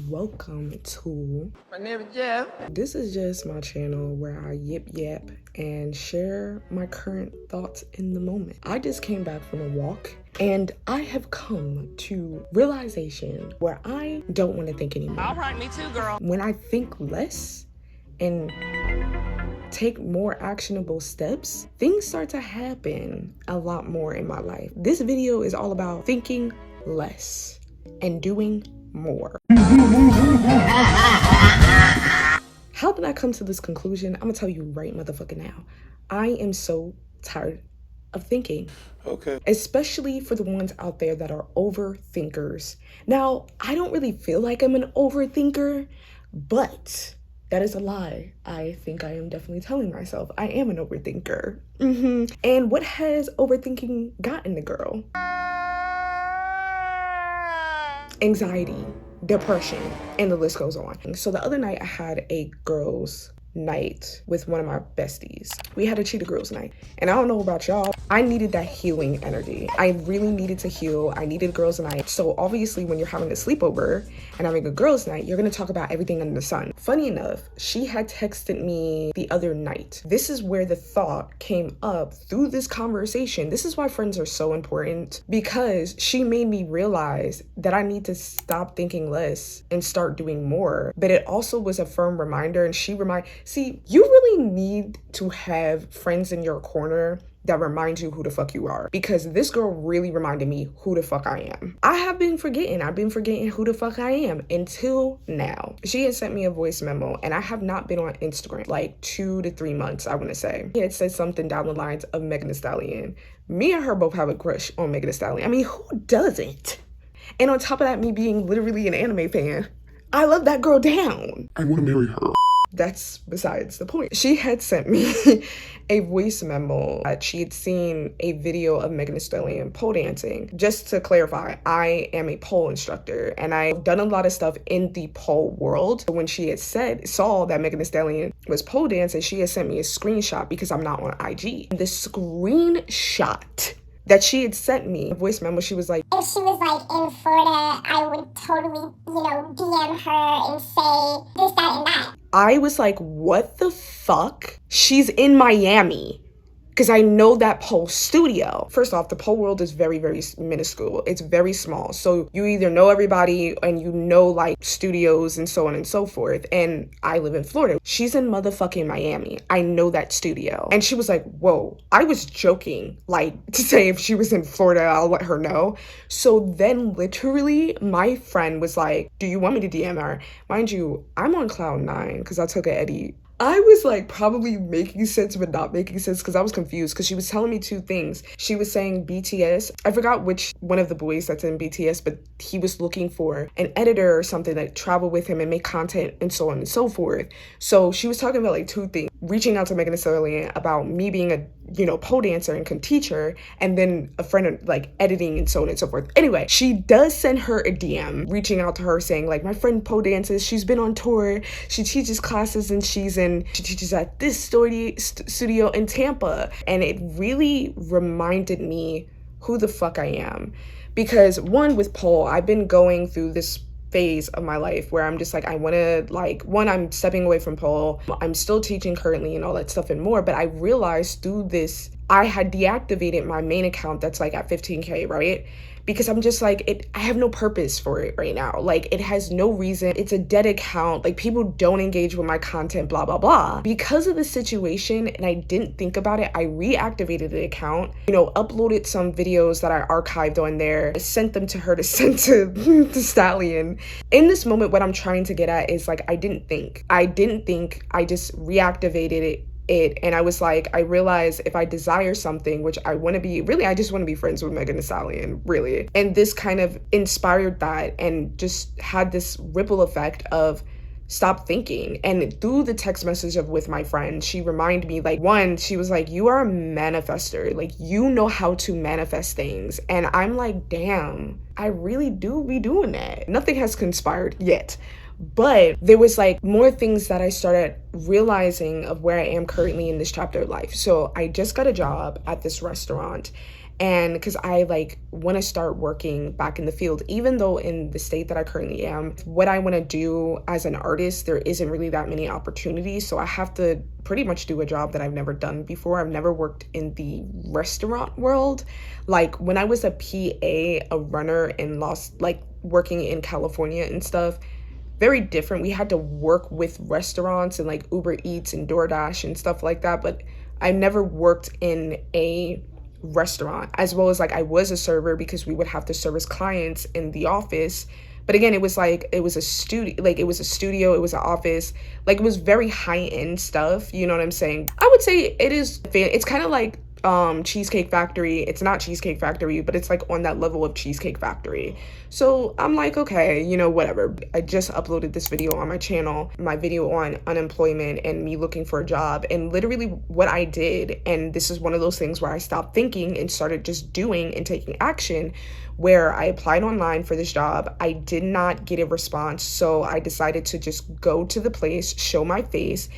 welcome to My name is Jeff. this is just my channel where I yap and share my current thoughts in the moment. I just came back from a walk and I have come to realization where I don't want to think anymore. All right, me too, girl. When I think less and take more actionable steps, things start to happen a lot more in my life. This video is all about thinking less and doing more. How did I come to this conclusion? I'm gonna tell you right motherfucking now. I am so tired of thinking. Okay. Especially for the ones out there that are overthinkers. Now, I don't really feel like I'm an overthinker, but that is a lie. I think I am definitely telling myself I am an overthinker. And what has overthinking gotten the girl? Anxiety, depression, and the list goes on. So the other night I had a girls' night with one of my besties. We had a cheetah girls night. And I don't know about y'all, I needed that healing energy. I really needed to heal. I needed girls' night. So obviously when you're having a sleepover and having a girls' night, you're gonna talk about everything under the sun. Funny enough, she had texted me the other night. This is where the thought came up through this conversation. This is why friends are so important, because she made me realize that I need to stop thinking less and start doing more. But it also was a firm reminder, and see, you really need to have friends in your corner that remind you who the fuck you are, because this girl really reminded me who the fuck I am. I've been forgetting who the fuck I am until now. She had sent me a voice memo, and I have not been on Instagram like 2 to 3 months, I want to say. She had said something down the lines of Megan Thee Stallion. Me and her both have a crush on Megan Thee Stallion. I mean, who doesn't? And on top of that, me being literally an anime fan, I love that girl down. I want to marry her. That's besides the point. She had sent me a voice memo that she had seen a video of Megan Thee Stallion pole dancing. Just to clarify, I am a pole instructor and I've done a lot of stuff in the pole world. When she had saw that Megan Thee Stallion was pole dancing, she had sent me a screenshot because I'm not on IG. The screenshot that she had sent me, a voice memo, she was like, if she was like in Florida, I would totally, DM her and say this, that, and that. I was like, what the fuck? She's in Miami. Because I know that pole studio. First off, the pole world is very, very minuscule. It's very small. So you either know everybody and you know like studios and so on and so forth. And I live in Florida. She's in motherfucking Miami. I know that studio. And she was like, whoa. I was joking, like to say if she was in Florida, I'll let her know. So then literally my friend was like, do you want me to DM her? Mind you, I'm on cloud 9 because I took an Eddie. I was like probably making sense but not making sense because I was confused because she was telling me two things. She was saying BTS. I forgot which one of the boys that's in BTS, but he was looking for an editor or something that travel with him and make content and so on and so forth. So she was talking about like two things. Reaching out to Megan Thee Stallion about me being a pole dancer and can teach her, and then a friend of like editing and so on and so forth. Anyway, she does send her a DM reaching out to her saying like, my friend pole dances, she's been on tour, she teaches classes, and she teaches at this studio in Tampa. And it really reminded me who the fuck I am, because one, with pole, I've been going through this phase of my life where I'm just like, I want to like, one, I'm stepping away from pole. I'm still teaching currently and all that stuff and more, but I realized through this, I had deactivated my main account that's like at 15K, right? Because I'm just like, I have no purpose for it right now. Like, it has no reason. It's a dead account. Like, people don't engage with my content, blah, blah, blah. Because of the situation, and I didn't think about it, I reactivated the account, uploaded some videos that I archived on there, sent them to her to send to Stallion. In this moment, what I'm trying to get at is like, I didn't think. I just reactivated it. And I was like, I realized if I desire something, which I want to be, really, I just want to be friends with Megan Thee Stallion, really. And this kind of inspired that and just had this ripple effect of stop thinking. And through the text message with my friend, she reminded me, like, one, she was like, you are a manifester. Like, you know how to manifest things. And I'm like, damn, I really do be doing that. Nothing has conspired yet. But there was like more things that I started realizing of where I am currently in this chapter of life. So I just got a job at this restaurant, And because I like want to start working back in the field, even though in the state that I currently am, what I want to do as an artist, there isn't really that many opportunities. So I have to pretty much do a job that I've never done before. I've never worked in the restaurant world. Like when I was a PA, a runner in working in California and stuff, very different. We had to work with restaurants and like Uber Eats and DoorDash and stuff like that. But I never worked in a restaurant, as well as like I was a server because we would have to service clients in the office. But again, it was a studio, it was an office, like it was very high end stuff, you know what I'm saying? I would say it's kind of like Cheesecake Factory. It's not Cheesecake Factory, but it's like on that level of Cheesecake Factory. So I'm like, okay, whatever. I just uploaded this video on my channel, my video on unemployment and me looking for a job. And literally what I did, and this is one of those things where I stopped thinking and started just doing and taking action, where I applied online for this job. I did not get a response. So I decided to just go to the place, show my face,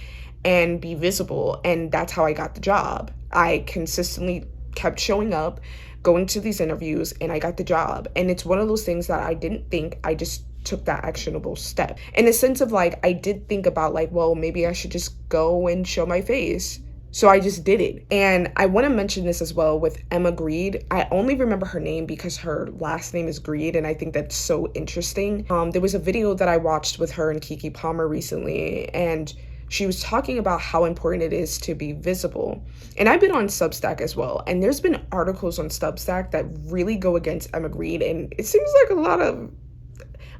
and be visible. And that's how I got the job. I consistently kept showing up, going to these interviews, and I got the job. And it's one of those things that I didn't think, I just took that actionable step. In a sense of like, I did think about like, well, maybe I should just go and show my face. So I just did it. And I want to mention this as well with Emma Greed. I only remember her name because her last name is Greed, and I think that's so interesting. There was a video that I watched with her and Kiki Palmer recently, and she was talking about how important it is to be visible. And I've been on Substack as well, and there's been articles on Substack that really go against Emma Greed, and it seems like a lot of,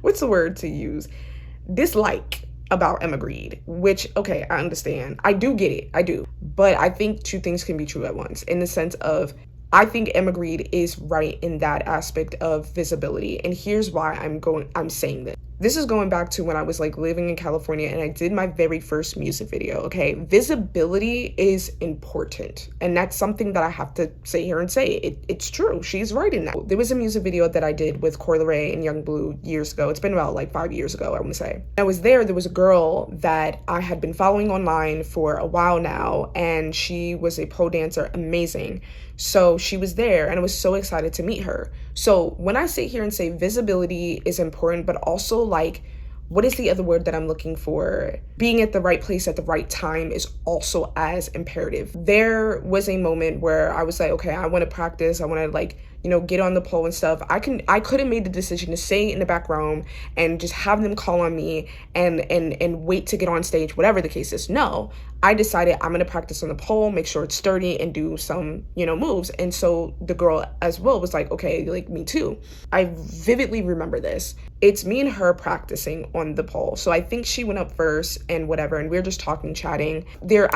what's the word to use? Dislike about Emma Greed, which, okay, I understand. I do get it, I do. But I think two things can be true at once, in the sense of, I think Emma Greed is right in that aspect of visibility. And here's why I'm saying this. This is going back to when I was like living in California and I did my very first music video, okay? Visibility is important. And that's something that I have to sit here and say. It's true. She's right in that. There was a music video that I did with Coi Leray and Young Blue years ago. It's been about like 5 years ago, I want to say. I was there was a girl that I had been following online for a while now, and she was a pole dancer, amazing. So she was there and I was so excited to meet her. So when I sit here and say visibility is important, but also like, what is the other word that I'm looking for? Being at the right place at the right time is also as imperative. There was a moment where I was like, okay, I want to practice. I want to like, get on the pole and stuff. I could have made the decision to stay in the back room and just have them call on me and wait to get on stage, whatever the case is. No, I decided I'm going to practice on the pole, make sure it's sturdy, and do some, moves. And so the girl as well was like, okay, like me too. I vividly remember this. It's me and her practicing on the pole. So I think she went up first and whatever, and we were just talking, chatting. They're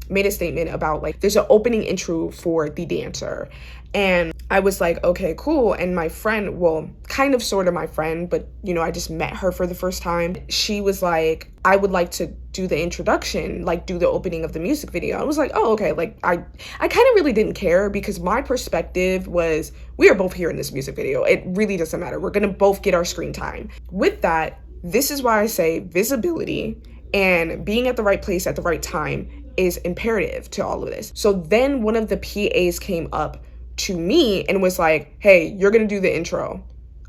made a statement about like, there's an opening intro for the dancer. And I was like, okay, cool. And my friend, well, kind of sort of my friend, but I just met her for the first time. She was like, I would like to do the introduction, like do the opening of the music video. I was like, oh, okay. Like I kind of really didn't care because my perspective was, we are both here in this music video. It really doesn't matter. We're going to both get our screen time. With that, this is why I say visibility and being at the right place at the right time is imperative to all of this. So then one of the PAs came up to me and was like, hey, you're gonna do the intro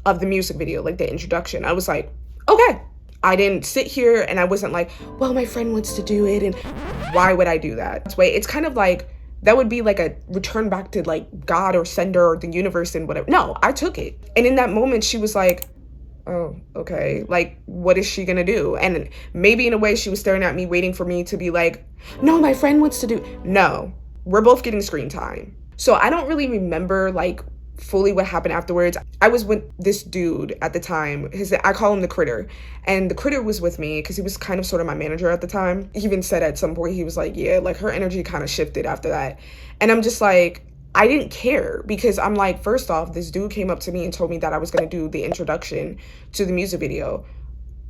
of the music video, like the introduction. I was like, okay. I didn't sit here and I wasn't like, well, my friend wants to do it and why would I do that? It's kind of like, that would be like a return back to like God or sender or the universe and whatever. No, I took it. And in that moment, she was like, oh, okay. Like, what is she gonna do? And maybe in a way she was staring at me, waiting for me to be like, no, my friend wants to do. No, we're both getting screen time. So I don't really remember like fully what happened afterwards. I was with this dude at the time. I call him the Critter. And the Critter was with me because he was kind of sort of my manager at the time. He even said at some point, he was like, yeah, like her energy kind of shifted after that. And I'm just like, I didn't care because I'm like, first off, this dude came up to me and told me that I was going to do the introduction to the music video.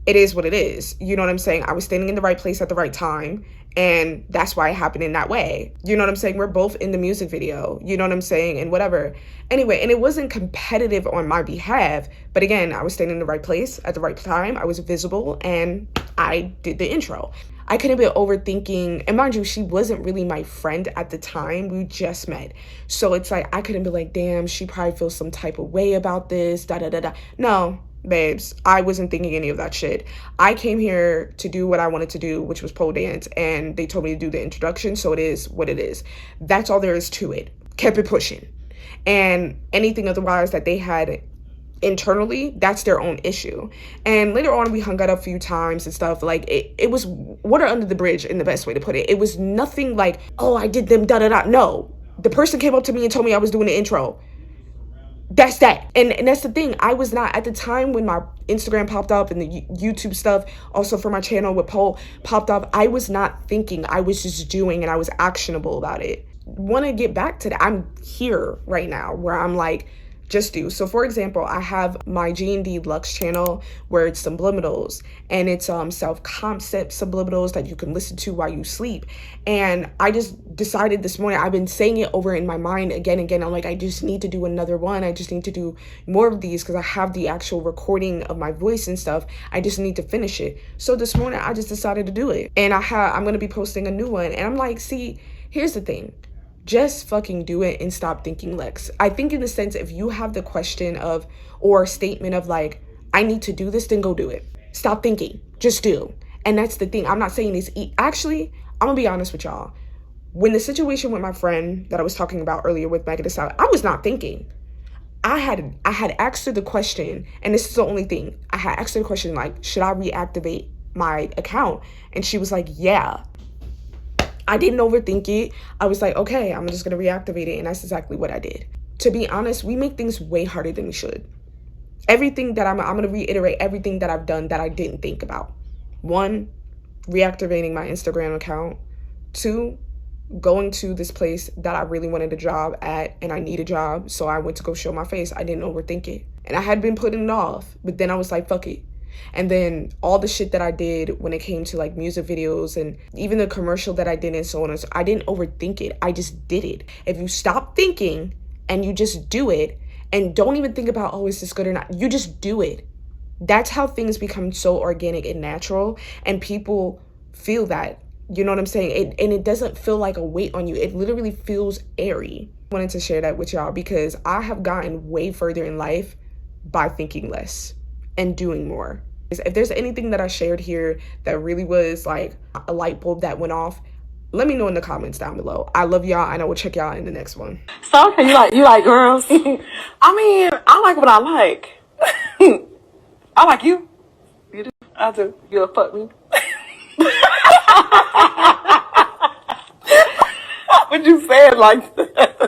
It is what it is. You know what I'm saying? I was standing in the right place at the right time. And that's why it happened in that way. You know what I'm saying? We're both in the music video. You know what I'm saying? And whatever. Anyway, and it wasn't competitive on my behalf. But again, I was standing in the right place at the right time. I was visible and I did the intro. I could have been overthinking, and mind you, she wasn't really my friend at the time. We just met. So it's like, I couldn't be like, damn, she probably feels some type of way about this, da da da da. No, babes, I wasn't thinking any of that shit. I came here to do what I wanted to do, which was pole dance, and they told me to do the introduction, so it is what it is. That's all there is to it. Kept it pushing. And anything otherwise that they had internally, that's their own issue. And later on, we hung out a few times and stuff. Like, it was water under the bridge, in the best way to put it. It was nothing like, oh, I did them, da da da. No, the person came up to me and told me I was doing the intro. That's that. And that's the thing. I was not, at the time when my Instagram popped up and the YouTube stuff, also for my channel with Poll popped up, I was not thinking. I was just doing, and I was actionable about it. Want to get back to that. I'm here right now where I'm like, just do. So for example, I have my G&D Lux channel where it's subliminals, and it's self-concept subliminals that you can listen to while you sleep. And I just decided this morning, I've been saying it over in my mind again and again. I'm like, I just need to do another one. I just need to do more of these because I have the actual recording of my voice and stuff. I just need to finish it. So this morning I just decided to do it. And I'm going to be posting a new one. And I'm like, see, here's the thing. Just fucking do it and stop thinking less. I think in the sense, if you have the question of, or statement of like, I need to do this, then go do it. Stop thinking, just do. And that's the thing. I'm not saying this, actually, I'm gonna be honest with y'all. When the situation with my friend that I was talking about earlier with Megan Thee Stallion, I was not thinking. I had asked her the question, and this is the only thing. I had asked her the question, like, should I reactivate my account? And she was like, yeah. I didn't overthink it. I was like, okay, I'm just going to reactivate it. And that's exactly what I did. To be honest, we make things way harder than we should. Everything that I'm going to reiterate everything that I've done that I didn't think about. 1, reactivating my Instagram account. 2, going to this place that I really wanted a job at, and I need a job. So I went to go show my face. I didn't overthink it. And I had been putting it off, but then I was like, fuck it. And then all the shit that I did when it came to like music videos and even the commercial that I did and so on and so, I didn't overthink it. I just did it. If you stop thinking and you just do it and don't even think about, oh, is this good or not? You just do it. That's how things become so organic and natural, and people feel that. You know what I'm saying? And it doesn't feel like a weight on you. It literally feels airy. I wanted to share that with y'all because I have gotten way further in life by thinking less and doing more. If there's anything that I shared here that really was like a light bulb that went off, let me know in the comments down below. I love y'all, and I will check y'all in the next one. So okay, you like girls? I mean, I like what I like. I like you. You do? I do. You'll fuck me. What you said like that?